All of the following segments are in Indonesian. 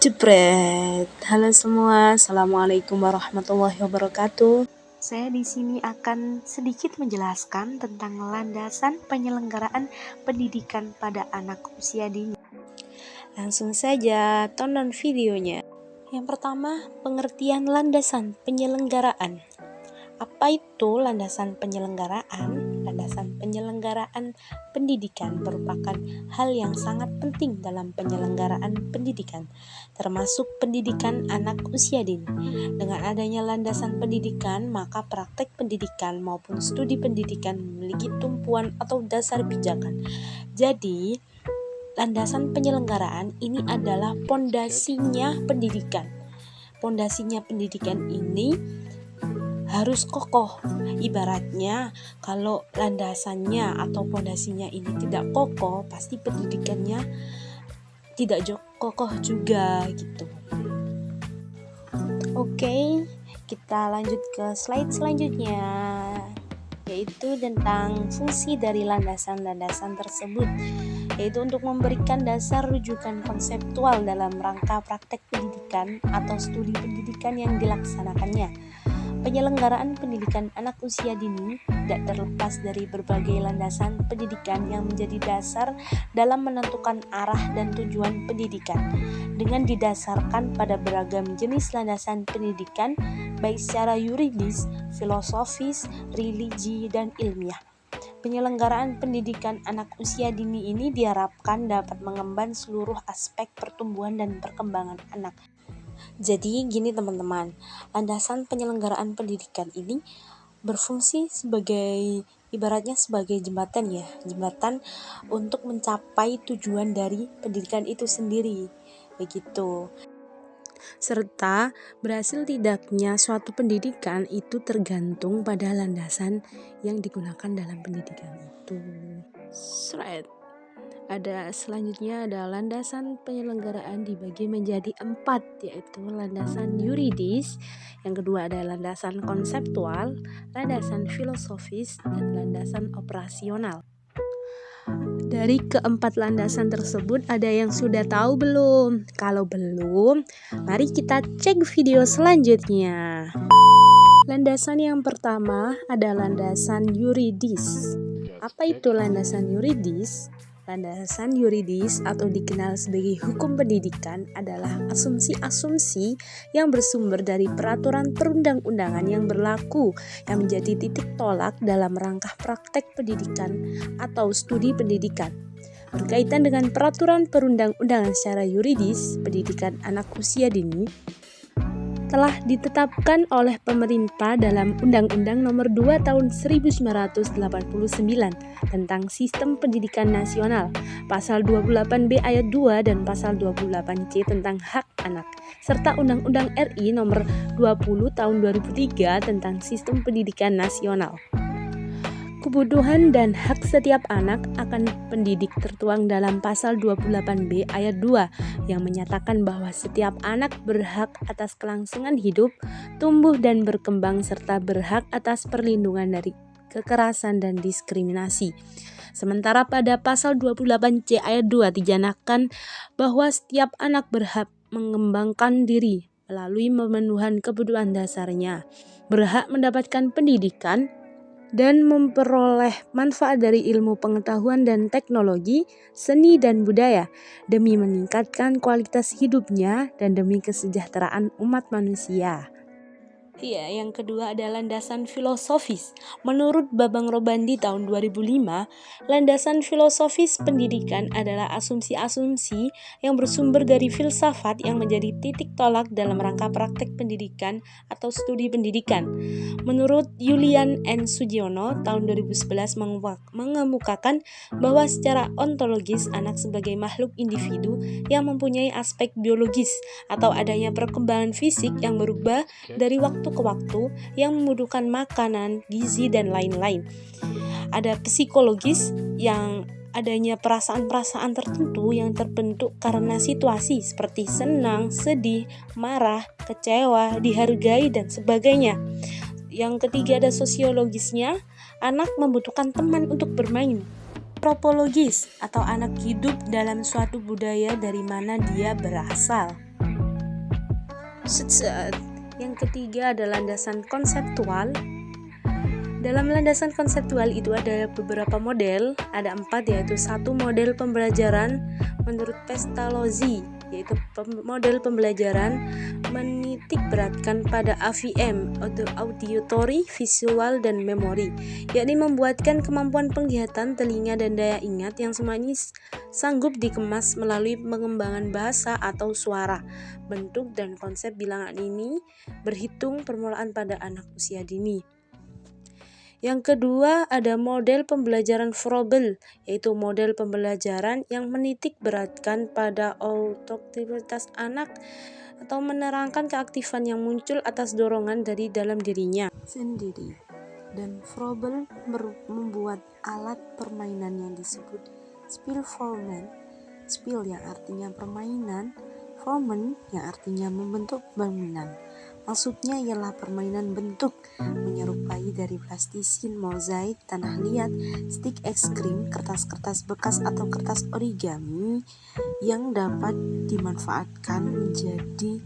Jepret. Halo semua, Assalamualaikum warahmatullahi wabarakatuh. Saya di sini akan sedikit menjelaskan tentang landasan penyelenggaraan pendidikan pada anak usia dini. Langsung saja tonton videonya. Yang pertama, pengertian landasan penyelenggaraan. Apa itu landasan penyelenggaraan? Landasan penyelenggaraan pendidikan merupakan hal yang sangat penting dalam penyelenggaraan pendidikan, termasuk pendidikan anak usia dini. Dengan adanya landasan pendidikan, maka praktek pendidikan maupun studi pendidikan memiliki tumpuan atau dasar pijakan. Jadi, landasan penyelenggaraan ini adalah pondasinya pendidikan. Pondasinya pendidikan ini harus kokoh. Ibaratnya kalau landasannya atau pondasinya ini tidak kokoh, pasti pendidikannya tidak kokoh juga gitu. Oke, kita lanjut ke slide selanjutnya, yaitu tentang fungsi dari landasan-landasan tersebut, yaitu untuk memberikan dasar rujukan konseptual dalam rangka praktek pendidikan atau studi pendidikan yang dilaksanakannya. Penyelenggaraan pendidikan anak usia dini tidak terlepas dari berbagai landasan pendidikan yang menjadi dasar dalam menentukan arah dan tujuan pendidikan, dengan didasarkan pada beragam jenis landasan pendidikan, baik secara yuridis, filosofis, religi, dan ilmiah. Penyelenggaraan pendidikan anak usia dini ini diharapkan dapat mengemban seluruh aspek pertumbuhan dan perkembangan anak. Jadi gini teman-teman, landasan penyelenggaraan pendidikan ini berfungsi sebagai ibaratnya sebagai jembatan ya, jembatan untuk mencapai tujuan dari pendidikan itu sendiri, begitu. Serta berhasil tidaknya suatu pendidikan itu tergantung pada landasan yang digunakan dalam pendidikan itu. Ada selanjutnya ada landasan penyelenggaraan dibagi menjadi 4, yaitu landasan yuridis, yang kedua ada landasan konseptual, landasan filosofis, dan landasan operasional. Dari keempat landasan tersebut ada yang sudah tahu belum? Kalau belum, mari kita cek video selanjutnya. Landasan yang pertama ada landasan yuridis. Apa itu landasan yuridis? Landasan yuridis atau dikenal sebagai hukum pendidikan adalah asumsi-asumsi yang bersumber dari peraturan perundang-undangan yang berlaku yang menjadi titik tolak dalam rangka praktek pendidikan atau studi pendidikan. Berkaitan dengan peraturan perundang-undangan secara yuridis, pendidikan anak usia dini telah ditetapkan oleh pemerintah dalam Undang-Undang Nomor 2 Tahun 1989 tentang Sistem Pendidikan Nasional, Pasal 28B Ayat 2 dan Pasal 28C tentang Hak Anak, serta Undang-Undang RI Nomor 20 Tahun 2003 tentang Sistem Pendidikan Nasional. Kebutuhan dan hak setiap anak akan pendidik tertuang dalam Pasal 28B Ayat 2 yang menyatakan bahwa setiap anak berhak atas kelangsungan hidup, tumbuh dan berkembang serta berhak atas perlindungan dari kekerasan dan diskriminasi. Sementara pada Pasal 28C Ayat 2 dijanakkan bahwa setiap anak berhak mengembangkan diri melalui pemenuhan kebutuhan dasarnya, berhak mendapatkan pendidikan, dan memperoleh manfaat dari ilmu pengetahuan dan teknologi, seni dan budaya, demi meningkatkan kualitas hidupnya dan demi kesejahteraan umat manusia. Yang kedua ada landasan filosofis. Menurut Babang Robandi tahun 2005, landasan filosofis pendidikan adalah asumsi-asumsi yang bersumber dari filsafat yang menjadi titik tolak dalam rangka praktek pendidikan atau studi pendidikan. Menurut Julian N. Sugiono tahun 2011 mengemukakan bahwa secara ontologis anak sebagai makhluk individu yang mempunyai aspek biologis atau adanya perkembangan fisik yang berubah dari waktu ke waktu yang membutuhkan makanan, gizi, dan lain-lain. Ada psikologis yang adanya perasaan-perasaan tertentu yang terbentuk karena situasi seperti senang, sedih, marah, kecewa, dihargai, dan sebagainya. Yang ketiga ada sosiologisnya, anak membutuhkan teman untuk bermain. Antropologis atau anak hidup dalam suatu budaya dari mana dia berasal. Yang ketiga ada landasan konseptual. Dalam landasan konseptual itu ada beberapa model, ada 4, yaitu 1 model pembelajaran menurut Pestalozzi, yaitu model pembelajaran menitik beratkan pada AVM, auditory, visual, dan memori, yakni membuatkan kemampuan penglihatan, telinga, dan daya ingat yang semuanya sanggup dikemas melalui pengembangan bahasa atau suara, bentuk, dan konsep bilangan ini berhitung permulaan pada anak usia dini. Yang kedua ada model pembelajaran Froebel, yaitu model pembelajaran yang menitik beratkan pada otoktimitas anak atau menerangkan keaktifan yang muncul atas dorongan dari dalam dirinya sendiri. Dan Froebel membuat alat permainan yang disebut Spielformen, Spiel yang artinya permainan, Formen yang artinya membentuk bangunan. Maksudnya ialah permainan bentuk menyerupai dari plastisin, mozaik, tanah liat, stik es krim, kertas-kertas bekas atau kertas origami yang dapat dimanfaatkan menjadi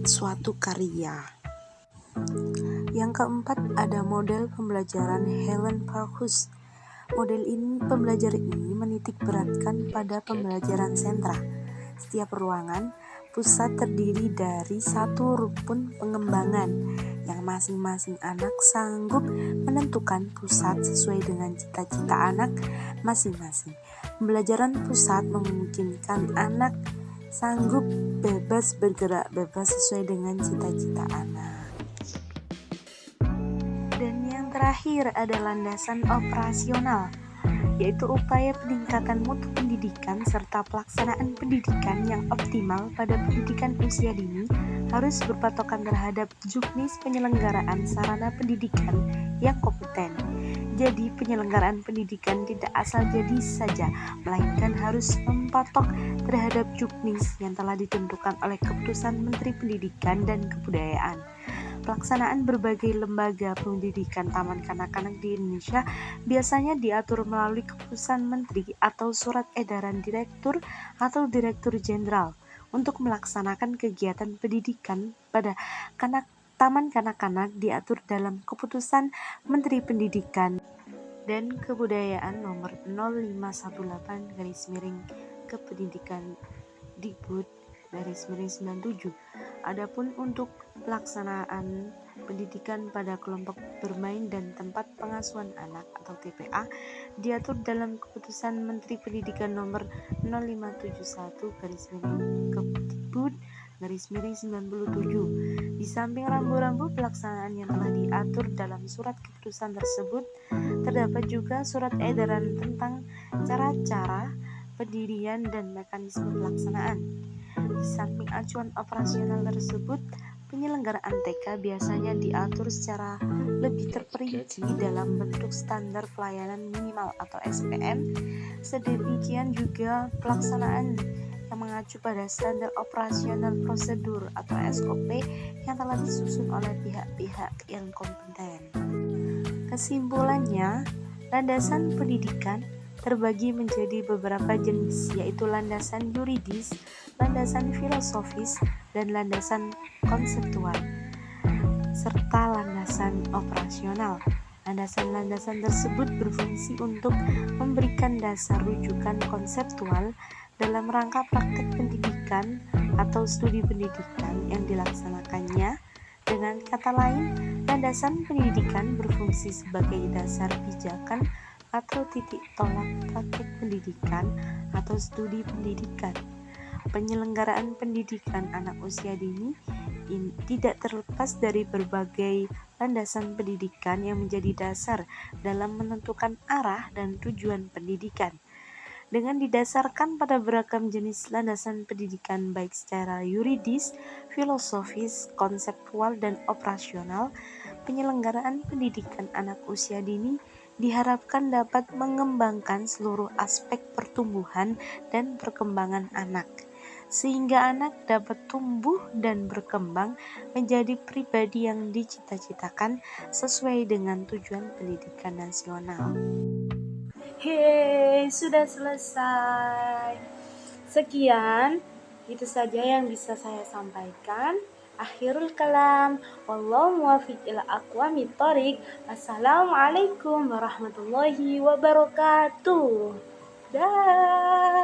suatu karya. Yang keempat ada model pembelajaran Helen Parkhurst. Model pembelajaran ini menitik beratkan pada pembelajaran sentra. Setiap ruangan pusat terdiri dari 1 rukun pengembangan yang masing-masing anak sanggup menentukan pusat sesuai dengan cita-cita anak masing-masing. Pembelajaran pusat memungkinkan anak sanggup bebas bergerak bebas sesuai dengan cita-cita anak. Dan yang terakhir ada landasan operasional, yaitu upaya peningkatan mutu pendidikan serta pelaksanaan pendidikan yang optimal pada pendidikan usia dini harus berpatokan terhadap juknis penyelenggaraan sarana pendidikan yang kompeten. Jadi penyelenggaraan pendidikan tidak asal jadi saja, melainkan harus mempatok terhadap juknis yang telah ditentukan oleh Keputusan Menteri Pendidikan dan Kebudayaan. Pelaksanaan berbagai lembaga pendidikan taman kanak-kanak di Indonesia biasanya diatur melalui keputusan menteri atau surat edaran direktur atau direktur jenderal untuk melaksanakan kegiatan pendidikan pada taman kanak-kanak diatur dalam keputusan Menteri Pendidikan dan Kebudayaan nomor 0518/Kependidikan Dikbud /97. Adapun untuk pelaksanaan pendidikan pada kelompok bermain dan tempat pengasuhan anak atau TPA diatur dalam keputusan Menteri Pendidikan nomor 0571/Kepdikbud /97. Di samping rambu-rambu pelaksanaan yang telah diatur dalam surat keputusan tersebut, terdapat juga surat edaran tentang cara-cara pendirian dan mekanisme pelaksanaan. Di samping acuan operasional tersebut, penyelenggaraan TK biasanya diatur secara lebih terperinci dalam bentuk standar pelayanan minimal atau SPM. Sedemikian juga pelaksanaan yang mengacu pada standar operasional prosedur atau SOP yang telah disusun oleh pihak-pihak yang kompeten. Kesimpulannya, landasan pendidikan terbagi menjadi beberapa jenis, yaitu landasan yuridis, landasan filosofis, dan landasan konseptual, serta landasan operasional. Landasan-landasan tersebut berfungsi untuk memberikan dasar rujukan konseptual dalam rangka praktek pendidikan atau studi pendidikan yang dilaksanakannya. Dengan kata lain, landasan pendidikan berfungsi sebagai dasar pijakan atau titik tolak praktek pendidikan atau studi pendidikan. Penyelenggaraan pendidikan anak usia dini tidak terlepas dari berbagai landasan pendidikan yang menjadi dasar dalam menentukan arah dan tujuan pendidikan. Dengan didasarkan pada beragam jenis landasan pendidikan baik secara yuridis, filosofis, konseptual, dan operasional, penyelenggaraan pendidikan anak usia dini diharapkan dapat mengembangkan seluruh aspek pertumbuhan dan perkembangan anak, sehingga anak dapat tumbuh dan berkembang menjadi pribadi yang dicita-citakan sesuai dengan tujuan pendidikan nasional. Sudah selesai. Sekian, itu saja yang bisa saya sampaikan. Akhirul kalam, wallahu muwaffiq ila aqwamit thoriq. Assalamualaikum warahmatullahi wabarakatuh. Dah.